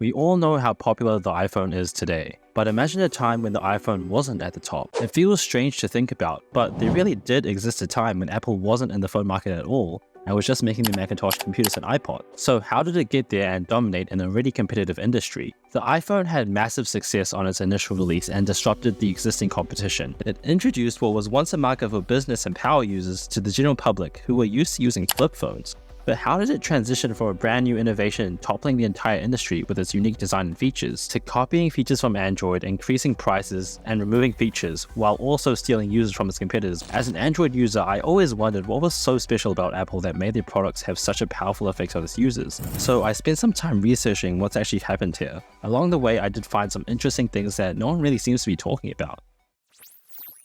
We all know how popular the iPhone is today, but imagine a time when the iPhone wasn't at the top. It feels strange to think about, but there really did exist a time when Apple wasn't in the phone market at all and was just making the Macintosh computers and iPod. So how did it get there and dominate an already competitive industry? The iPhone had massive success on its initial release and disrupted the existing competition. It introduced what was once a market for business and power users to the general public who were used to using flip phones. But how did it transition from a brand new innovation toppling the entire industry with its unique design and features, to copying features from Android, increasing prices, and removing features, while also stealing users from its competitors? As an Android user, I always wondered what was so special about Apple that made their products have such a powerful effect on its users. So I spent some time researching what's actually happened here. Along the way, I did find some interesting things that no one really seems to be talking about.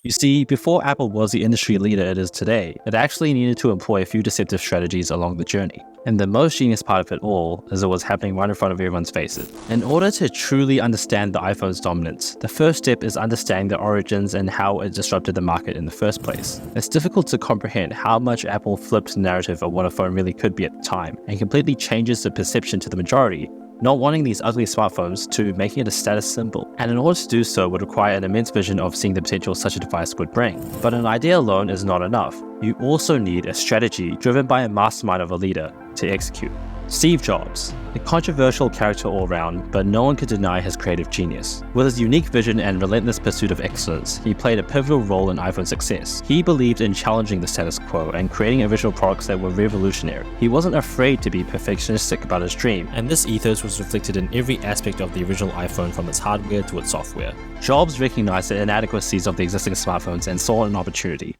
You see, before Apple was the industry leader it is today, it actually needed to employ a few deceptive strategies along the journey. And the most genius part of it all is it was happening right in front of everyone's faces. In order to truly understand the iPhone's dominance, the first step is understanding the origins and how it disrupted the market in the first place. It's difficult to comprehend how much Apple flipped the narrative of what a phone really could be at the time, and completely changes the perception to the majority, not wanting these ugly smartphones to making it a status symbol. And in order to do so would require an immense vision of seeing the potential such a device would bring. But an idea alone is not enough. You also need a strategy driven by a mastermind of a leader to execute. Steve Jobs, a controversial character all around, but no one could deny his creative genius. With his unique vision and relentless pursuit of excellence, he played a pivotal role in iPhone's success. He believed in challenging the status quo and creating original products that were revolutionary. He wasn't afraid to be perfectionistic about his dream, and this ethos was reflected in every aspect of the original iPhone, from its hardware to its software. Jobs recognized the inadequacies of the existing smartphones and saw an opportunity.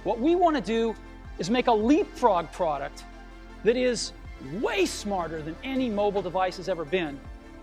What we want to do is make a leapfrog product that is way smarter than any mobile device has ever been,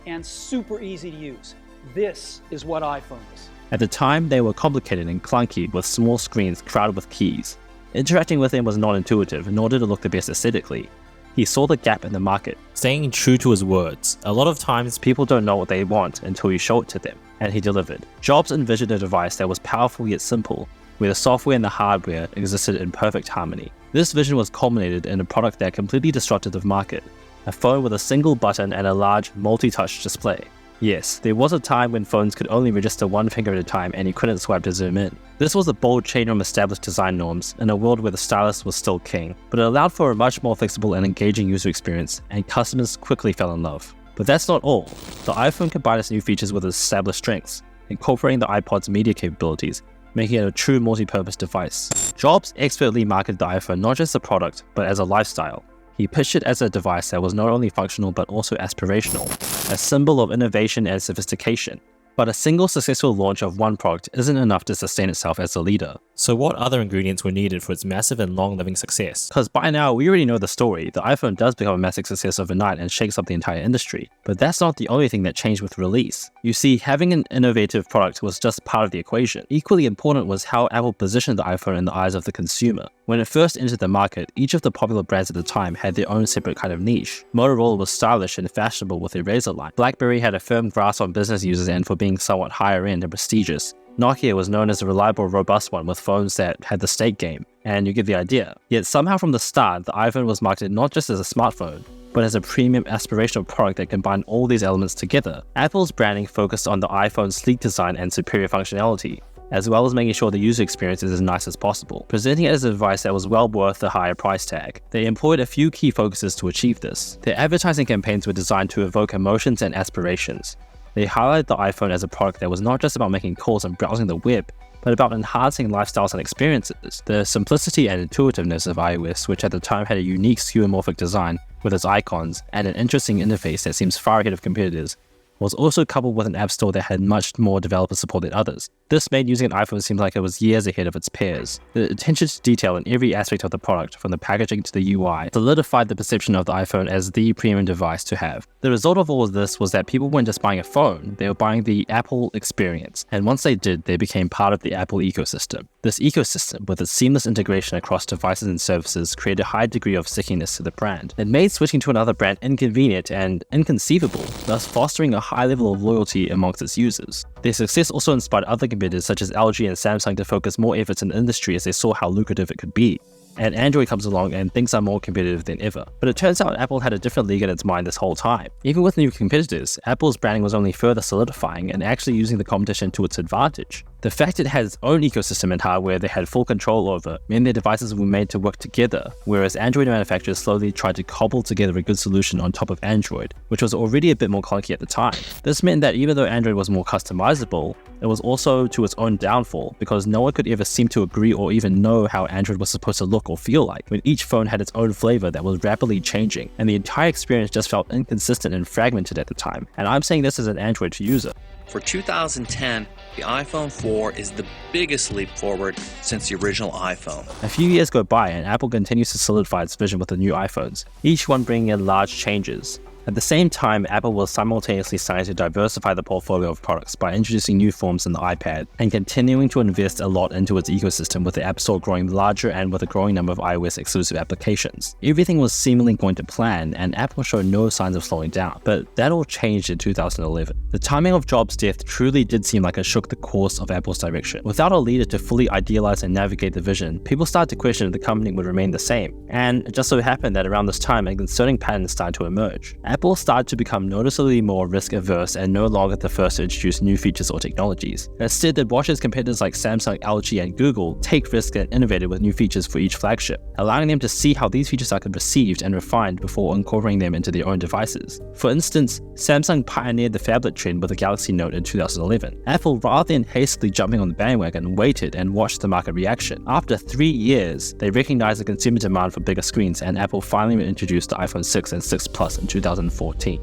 and super easy to use. This is what iPhone is. At the time, they were complicated and clunky, with small screens crowded with keys. Interacting with them was not intuitive, nor did it look the best aesthetically. He saw the gap in the market, staying true to his words. A lot of times, people don't know what they want until you show it to them, and he delivered. Jobs envisioned a device that was powerful yet simple, where the software and the hardware existed in perfect harmony. This vision was culminated in a product that completely disrupted the market, a phone with a single button and a large multi-touch display. Yes, there was a time when phones could only register one finger at a time and you couldn't swipe to zoom in. This was a bold change from established design norms in a world where the stylus was still king, but it allowed for a much more flexible and engaging user experience, and customers quickly fell in love. But that's not all. The iPhone combined its new features with its established strengths, incorporating the iPod's media capabilities, making it a true multi-purpose device. Jobs expertly marketed the iPhone not just as a product, but as a lifestyle. He pitched it as a device that was not only functional but also aspirational, a symbol of innovation and sophistication. But a single successful launch of one product isn't enough to sustain itself as a leader. So what other ingredients were needed for its massive and long-living success? Because by now, we already know the story. The iPhone does become a massive success overnight and shakes up the entire industry. But that's not the only thing that changed with release. You see, having an innovative product was just part of the equation. Equally important was how Apple positioned the iPhone in the eyes of the consumer. When it first entered the market, each of the popular brands at the time had their own separate kind of niche. Motorola was stylish and fashionable with their Razr line. BlackBerry had a firm grasp on business users and for being somewhat higher end and prestigious. Nokia was known as a reliable, robust one with phones that had the state game, and you get the idea. Yet somehow from the start, the iPhone was marketed not just as a smartphone, but as a premium aspirational product that combined all these elements together. Apple's branding focused on the iPhone's sleek design and superior functionality, as well as making sure the user experience is as nice as possible, presenting it as a device that was well worth the higher price tag. They employed a few key focuses to achieve this. Their advertising campaigns were designed to evoke emotions and aspirations. They highlighted the iPhone as a product that was not just about making calls and browsing the web, but about enhancing lifestyles and experiences. The simplicity and intuitiveness of iOS, which at the time had a unique skeuomorphic design with its icons and an interesting interface that seems far ahead of competitors, was also coupled with an app store that had much more developer support than others. This made using an iPhone seem like it was years ahead of its peers. The attention to detail in every aspect of the product, from the packaging to the UI, solidified the perception of the iPhone as the premium device to have. The result of all of this was that people weren't just buying a phone, they were buying the Apple experience. And once they did, they became part of the Apple ecosystem. This ecosystem, with its seamless integration across devices and services, created a high degree of stickiness to the brand. It made switching to another brand inconvenient and inconceivable, thus fostering a high level of loyalty amongst its users. Their success also inspired other competitors such as LG and Samsung to focus more efforts in the industry as they saw how lucrative it could be. and Android comes along and things are more competitive than ever. But it turns out Apple had a different league in its mind this whole time. Even with new competitors, Apple's branding was only further solidifying and actually using the competition to its advantage. The fact it had its own ecosystem and hardware they had full control over meant their devices were made to work together, whereas Android manufacturers slowly tried to cobble together a good solution on top of Android, which was already a bit more clunky at the time. This meant that even though Android was more customizable, it was also to its own downfall, because no one could ever seem to agree or even know how Android was supposed to look or feel like, when each phone had its own flavor that was rapidly changing, and the entire experience just felt inconsistent and fragmented at the time. And I'm saying this as an Android user. For 2010, the iPhone 4 is the biggest leap forward since the original iPhone. A few years go by and Apple continues to solidify its vision with the new iPhones, each one bringing in large changes. At the same time, Apple was simultaneously starting to diversify the portfolio of products by introducing new forms in the iPad and continuing to invest a lot into its ecosystem, with the App Store growing larger and with a growing number of iOS exclusive applications. Everything was seemingly going to plan, and Apple showed no signs of slowing down, but that all changed in 2011. The timing of Jobs' death truly did seem like it shook the course of Apple's direction. Without a leader to fully idealize and navigate the vision, people started to question if the company would remain the same, and it just so happened that around this time a concerning pattern started to emerge. Apple started to become noticeably more risk-averse and no longer the first to introduce new features or technologies. Instead, it watches competitors like Samsung, LG, and Google take risks and innovate with new features for each flagship, allowing them to see how these features are received and refined before incorporating them into their own devices. For instance, Samsung pioneered the phablet trend with the Galaxy Note in 2011. Apple, rather than hastily jumping on the bandwagon, waited and watched the market reaction. After 3 years, they recognized the consumer demand for bigger screens, and Apple finally introduced the iPhone 6 and 6 Plus in 2014.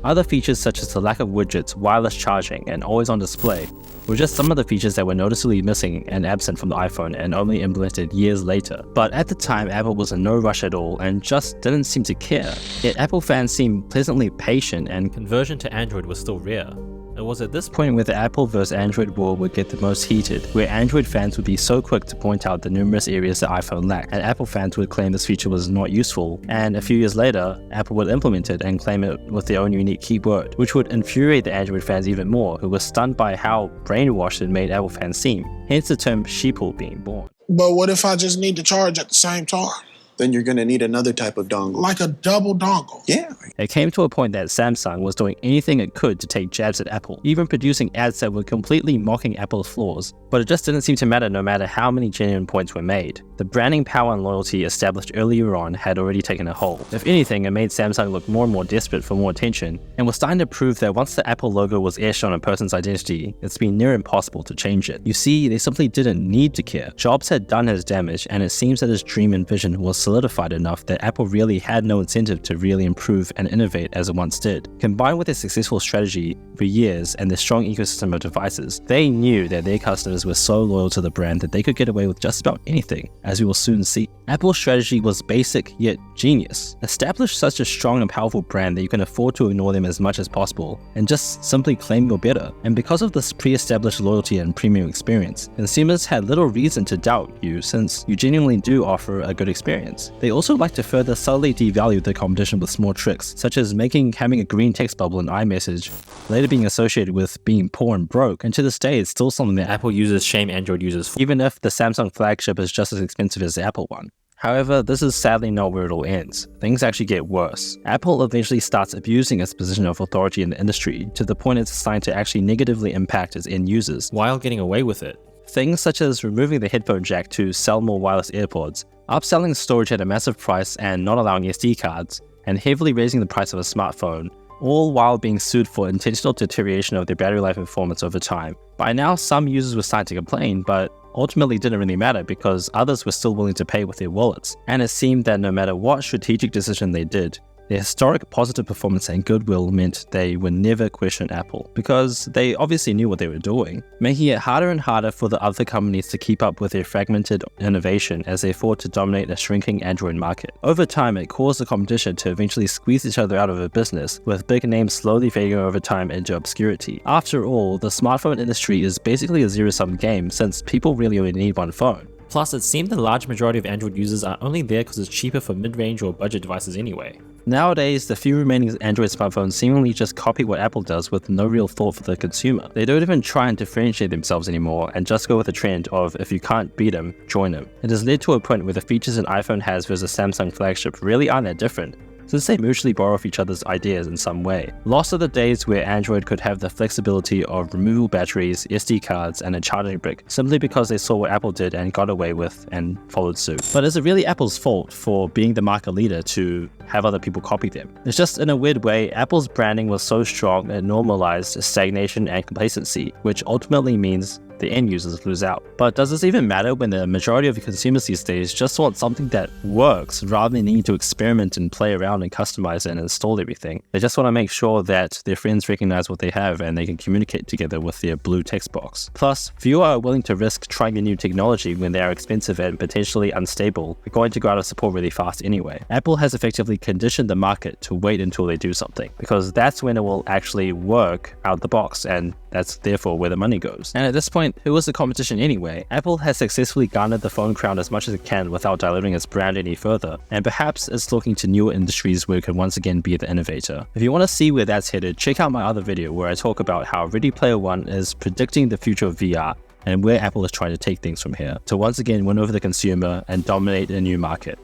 Other features such as the lack of widgets, wireless charging, and always-on display were just some of the features that were noticeably missing and absent from the iPhone and only implemented years later. But at the time, Apple was in no rush at all and just didn't seem to care. Yet Apple fans seemed pleasantly patient, and conversion to Android was still rare. It was at this point where the Apple vs Android war would get the most heated, where Android fans would be so quick to point out the numerous areas the iPhone lacked, and Apple fans would claim this feature was not useful, and a few years later, Apple would implement it and claim it with their own unique keyword, which would infuriate the Android fans even more, who were stunned by how brainwashed it made Apple fans seem, hence the term sheeple being born. But what if I just need to charge at the same time? Then you're going to need another type of dongle. Like a double dongle? Yeah. It came to a point that Samsung was doing anything it could to take jabs at Apple, even producing ads that were completely mocking Apple's flaws. But it just didn't seem to matter no matter how many genuine points were made. The branding power and loyalty established earlier on had already taken a hold. If anything, it made Samsung look more and more desperate for more attention, and was starting to prove that once the Apple logo was etched on a person's identity, it's been near impossible to change it. You see, they simply didn't need to care. Jobs had done his damage, and it seems that his dream and vision was solidified enough that Apple really had no incentive to really improve and innovate as it once did. Combined with their successful strategy for years and their strong ecosystem of devices, they knew that their customers were so loyal to the brand that they could get away with just about anything, as we will soon see. Apple's strategy was basic yet genius. Establish such a strong and powerful brand that you can afford to ignore them as much as possible and just simply claim you're better. And because of this pre-established loyalty and premium experience, consumers had little reason to doubt you, since you genuinely do offer a good experience. They also like to further subtly devalue the competition with small tricks, such as having a green text bubble in iMessage later being associated with being poor and broke, and to this day it's still something that Apple users shame Android users for, even if the Samsung flagship is just as expensive as the Apple one. However, this is sadly not where it all ends. Things actually get worse. Apple eventually starts abusing its position of authority in the industry to the point it's starting to actually negatively impact its end users while getting away with it. Things such as removing the headphone jack to sell more wireless AirPods, upselling storage at a massive price and not allowing SD cards, and heavily raising the price of a smartphone, all while being sued for intentional deterioration of their battery life and performance over time. By now, some users were starting to complain, but ultimately didn't really matter because others were still willing to pay with their wallets. And it seemed that no matter what strategic decision they did, their historic positive performance and goodwill meant they would never question Apple, because they obviously knew what they were doing, making it harder and harder for the other companies to keep up with their fragmented innovation as they fought to dominate a shrinking Android market. Over time, it caused the competition to eventually squeeze each other out of a business, with big names slowly fading over time into obscurity. After all, the smartphone industry is basically a zero-sum game, since people really only need one phone. Plus, it seemed the large majority of Android users are only there because it's cheaper for mid-range or budget devices anyway. Nowadays, the few remaining Android smartphones seemingly just copy what Apple does with no real thought for the consumer. They don't even try and differentiate themselves anymore and just go with the trend of if you can't beat them, join them. It has led to a point where the features an iPhone has versus Samsung flagship really aren't that different, since they mutually borrow off each other's ideas in some way. Lost are the days where Android could have the flexibility of removable batteries, SD cards, and a charging brick, simply because they saw what Apple did and got away with and followed suit. But is it really Apple's fault for being the market leader to have other people copy them? It's just in a weird way, Apple's branding was so strong it normalized stagnation and complacency, which ultimately means the end users lose out. But does this even matter when the majority of consumers these days just want something that works rather than needing to experiment and play around and customize and install everything? They just want to make sure that their friends recognize what they have and they can communicate together with their blue text box. Plus, few are willing to risk trying a new technology when they are expensive and potentially unstable, but going to go out of support really fast anyway. Apple has effectively conditioned the market to wait until they do something, because that's when it will actually work out the box, and that's therefore where the money goes. And at this point, who is the competition anyway? Apple has successfully garnered the phone crown as much as it can without diluting its brand any further, and perhaps it's looking to newer industries where it can once again be the innovator. If you want to see where that's headed, check out my other video where I talk about how Ready Player One is predicting the future of VR and where Apple is trying to take things from here to once again win over the consumer and dominate a new market.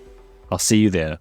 I'll see you there.